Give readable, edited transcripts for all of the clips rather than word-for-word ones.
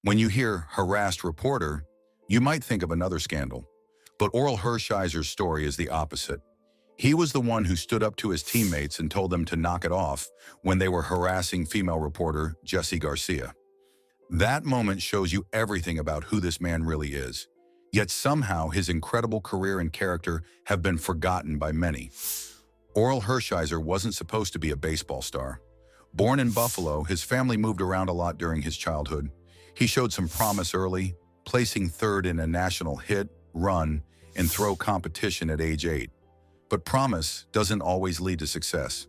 When you hear harassed reporter, you might think of another scandal. But Orel Hershiser's story is the opposite. He was the one who stood up to his teammates and told them to knock it off when they were harassing female reporter Jessie Garcia. That moment shows you everything about who this man really is. Yet somehow his incredible career and character have been forgotten by many. Orel Hershiser wasn't supposed to be a baseball star. Born in Buffalo, his family moved around a lot during his childhood. He showed some promise early, placing third in a national hit, run, and throw competition at age 8. But promise doesn't always lead to success.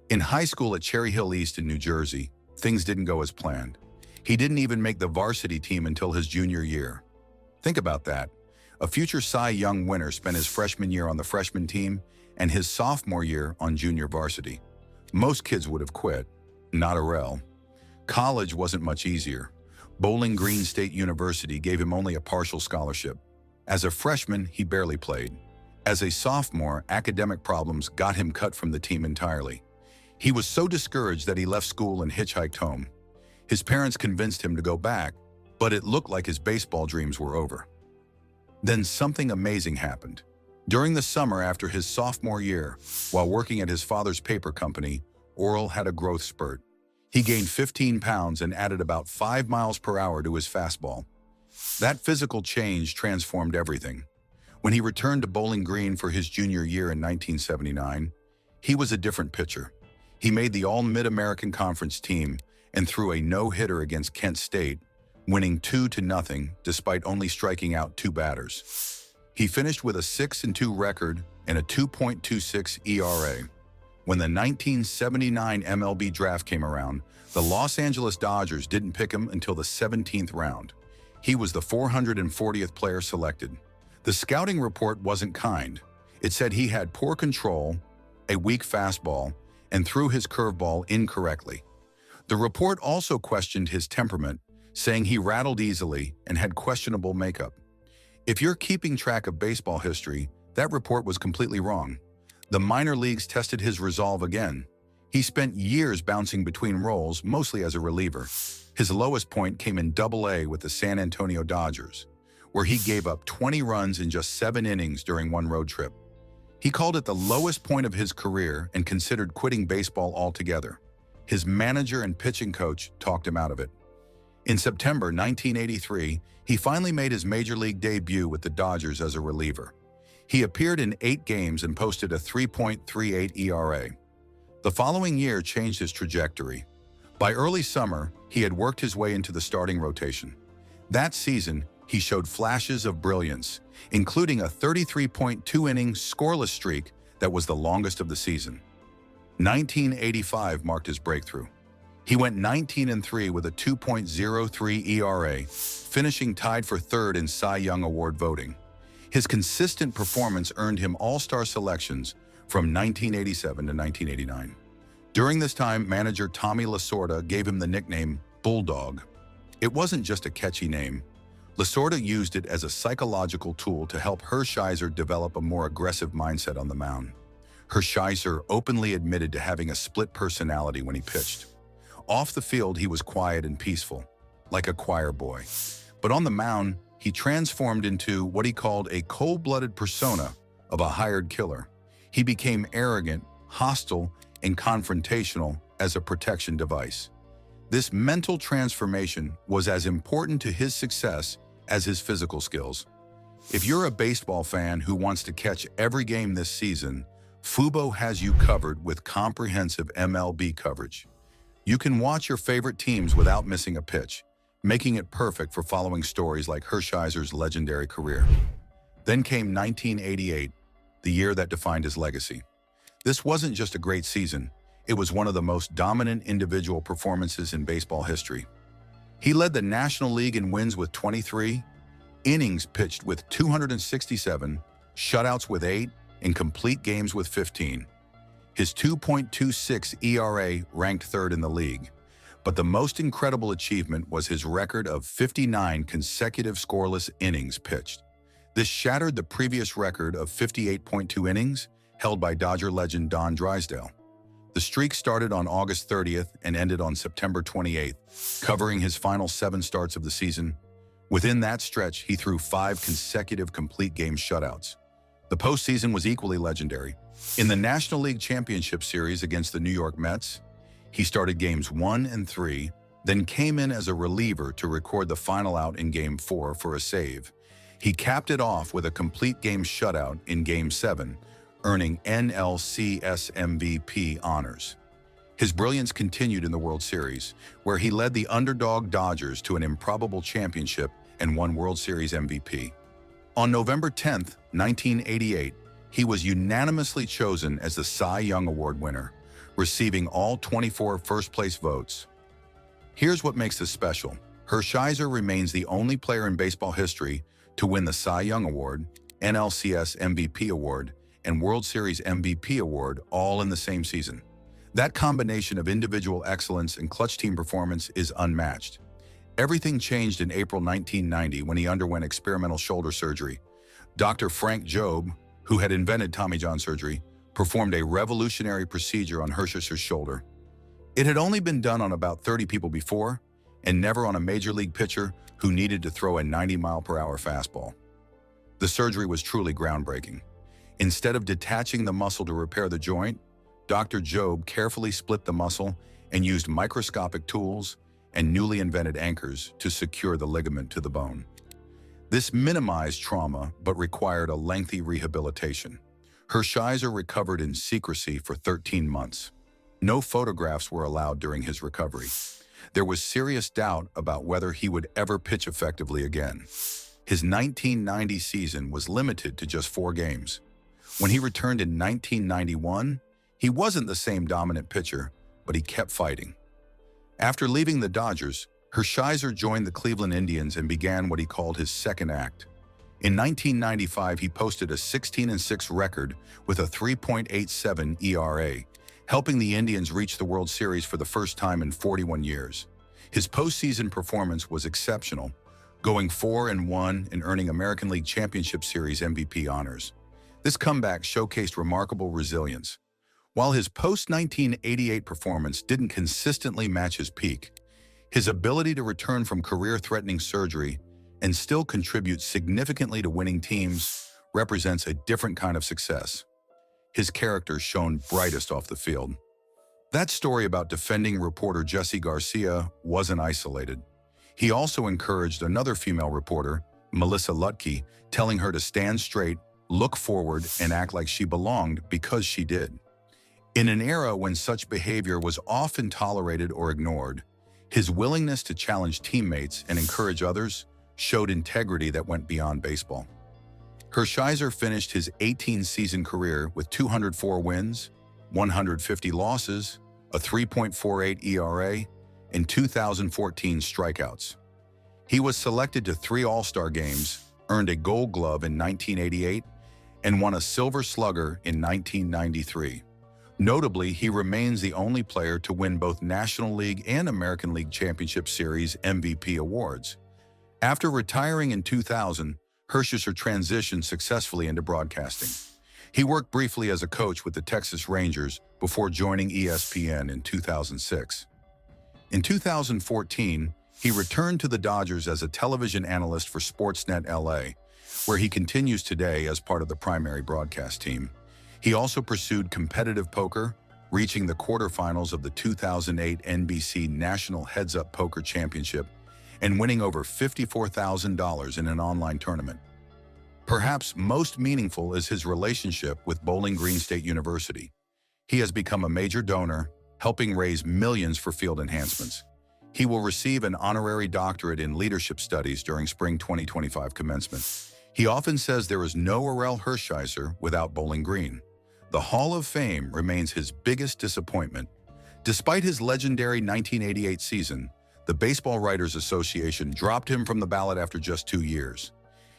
In high school at Cherry Hill East in New Jersey, things didn't go as planned. He didn't even make the varsity team until his junior year. Think about that. A future Cy Young winner spent his freshman year on the freshman team and his sophomore year on junior varsity. Most kids would have quit, not Orel. College wasn't much easier. Bowling Green State University gave him only a partial scholarship. As a freshman, he barely played. As a sophomore, academic problems got him cut from the team entirely. He was so discouraged that he left school and hitchhiked home. His parents convinced him to go back, but it looked like his baseball dreams were over. Then something amazing happened. During the summer after his sophomore year, while working at his father's paper company, Orel had a growth spurt. He gained 15 pounds and added about 5 miles per hour to his fastball. That physical change transformed everything. When he returned to Bowling Green for his junior year in 1979, he was a different pitcher. He made the All-Mid-American Conference team and threw a no-hitter against Kent State, winning 2-0 despite only striking out 2 batters. He finished with a 6-2 record and a 2.26 ERA. When the 1979 MLB draft came around, the Los Angeles Dodgers didn't pick him until the 17th round. He was the 440th player selected. The scouting report wasn't kind. It said he had poor control, a weak fastball, and threw his curveball incorrectly. The report also questioned his temperament, saying he rattled easily and had questionable makeup. If you're keeping track of baseball history, that report was completely wrong. The minor leagues tested his resolve again. He spent years bouncing between roles, mostly as a reliever. His lowest point came in Double-A with the San Antonio Dodgers, where he gave up 20 runs in just 7 innings during one road trip. He called it the lowest point of his career and considered quitting baseball altogether. His manager and pitching coach talked him out of it. In September 1983, he finally made his major league debut with the Dodgers as a reliever. He appeared in 8 games and posted a 3.38 ERA. The following year changed his trajectory. By early summer, he had worked his way into the starting rotation. That season, he showed flashes of brilliance, including a 33.2-inning scoreless streak that was the longest of the season. 1985 marked his breakthrough. He went 19-3 with a 2.03 ERA, finishing tied for 3rd in Cy Young Award voting. His consistent performance earned him all-star selections from 1987 to 1989. During this time, manager Tommy Lasorda gave him the nickname Bulldog. It wasn't just a catchy name. Lasorda used it as a psychological tool to help Hershiser develop a more aggressive mindset on the mound. Hershiser openly admitted to having a split personality when he pitched. Off the field, he was quiet and peaceful, like a choir boy. But on the mound, he transformed into what he called a cold-blooded persona of a hired killer. He became arrogant, hostile, and confrontational as a protection device. This mental transformation was as important to his success as his physical skills. If you're a baseball fan who wants to catch every game this season, Fubo has you covered with comprehensive MLB coverage. You can watch your favorite teams without missing a pitch, making it perfect for following stories like Hershiser's legendary career. Then came 1988, the year that defined his legacy. This wasn't just a great season, it was one of the most dominant individual performances in baseball history. He led the National League in wins with 23, innings pitched with 267, shutouts with 8, and complete games with 15. His 2.26 ERA ranked 3rd in the league. But the most incredible achievement was his record of 59 consecutive scoreless innings pitched. This shattered the previous record of 58.2 innings held by Dodger legend Don Drysdale. The streak started on August 30th and ended on September 28th, covering his final 7 starts of the season. Within that stretch, he threw 5 consecutive complete game shutouts. The postseason was equally legendary. In the National League Championship Series against the New York Mets, he started games 1 and 3, then came in as a reliever to record the final out in Game 4 for a save. He capped it off with a complete game shutout in Game 7, earning NLCS MVP honors. His brilliance continued in the World Series, where he led the underdog Dodgers to an improbable championship and won World Series MVP. On November 10, 1988, he was unanimously chosen as the Cy Young Award winner, receiving all 24 first-place votes. Here's what makes this special. Hershiser remains the only player in baseball history to win the Cy Young Award, NLCS MVP Award, and World Series MVP Award all in the same season. That combination of individual excellence and clutch team performance is unmatched. Everything changed in April 1990 when he underwent experimental shoulder surgery. Dr. Frank Jobe, who had invented Tommy John surgery, performed a revolutionary procedure on Hershiser's shoulder. It had only been done on about 30 people before, and never on a major league pitcher who needed to throw a 90-mile-per-hour fastball. The surgery was truly groundbreaking. Instead of detaching the muscle to repair the joint, Dr. Jobe carefully split the muscle and used microscopic tools and newly invented anchors to secure the ligament to the bone. This minimized trauma but required a lengthy rehabilitation. Hershiser recovered in secrecy for 13 months. No photographs were allowed during his recovery. There was serious doubt about whether he would ever pitch effectively again. His 1990 season was limited to just 4 games. When he returned in 1991, he wasn't the same dominant pitcher, but he kept fighting. After leaving the Dodgers, Hershiser joined the Cleveland Indians and began what he called his second act. In 1995, he posted a 16-6 record with a 3.87 ERA, helping the Indians reach the World Series for the first time in 41 years. His postseason performance was exceptional, going 4-1 and earning American League Championship Series MVP honors. This comeback showcased remarkable resilience. While his post-1988 performance didn't consistently match his peak, his ability to return from career-threatening surgery and still contribute significantly to winning teams represents a different kind of success. His character shone brightest off the field. That story about defending reporter Jessie Garcia wasn't isolated. He also encouraged another female reporter, Melissa Lutke, telling her to stand straight, look forward, and act like she belonged because she did. In an era when such behavior was often tolerated or ignored, his willingness to challenge teammates and encourage others showed integrity that went beyond baseball. Hershiser finished his 18-season career with 204 wins, 150 losses, a 3.48 ERA, and 2,014 strikeouts. He was selected to 3 All-Star games, earned a Gold Glove in 1988, and won a Silver Slugger in 1993. Notably, he remains the only player to win both National League and American League Championship Series MVP awards. After retiring in 2000, Hershiser transitioned successfully into broadcasting. He worked briefly as a coach with the Texas Rangers before joining ESPN in 2006. In 2014, he returned to the Dodgers as a television analyst for Sportsnet LA, where he continues today as part of the primary broadcast team. He also pursued competitive poker, reaching the quarterfinals of the 2008 NBC National Heads Up Poker Championship and winning over $54,000 in an online tournament. Perhaps most meaningful is his relationship with Bowling Green State University. He has become a major donor, helping raise millions for field enhancements. He will receive an honorary doctorate in leadership studies during spring 2025 commencement. He often says there is no Orel Hershiser without Bowling Green. The Hall of Fame remains his biggest disappointment. Despite his legendary 1988 season, the Baseball Writers Association dropped him from the ballot after just 2 years.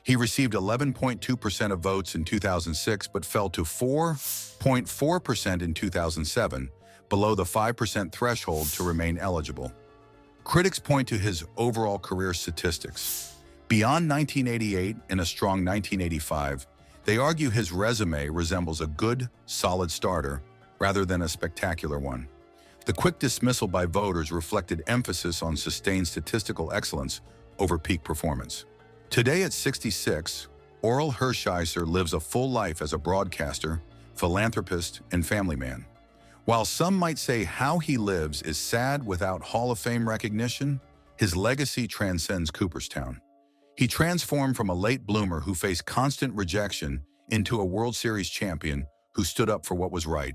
He received 11.2% of votes in 2006 but fell to 4.4% in 2007, below the 5% threshold to remain eligible. Critics point to his overall career statistics. Beyond 1988 and a strong 1985, they argue his resume resembles a good, solid starter, rather than a spectacular one. The quick dismissal by voters reflected emphasis on sustained statistical excellence over peak performance. Today at 66, Orel Hershiser lives a full life as a broadcaster, philanthropist, and family man. While some might say how he lives is sad without Hall of Fame recognition, his legacy transcends Cooperstown. He transformed from a late bloomer who faced constant rejection into a World Series champion who stood up for what was right.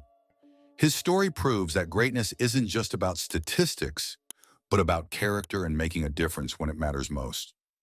His story proves that greatness isn't just about statistics, but about character and making a difference when it matters most.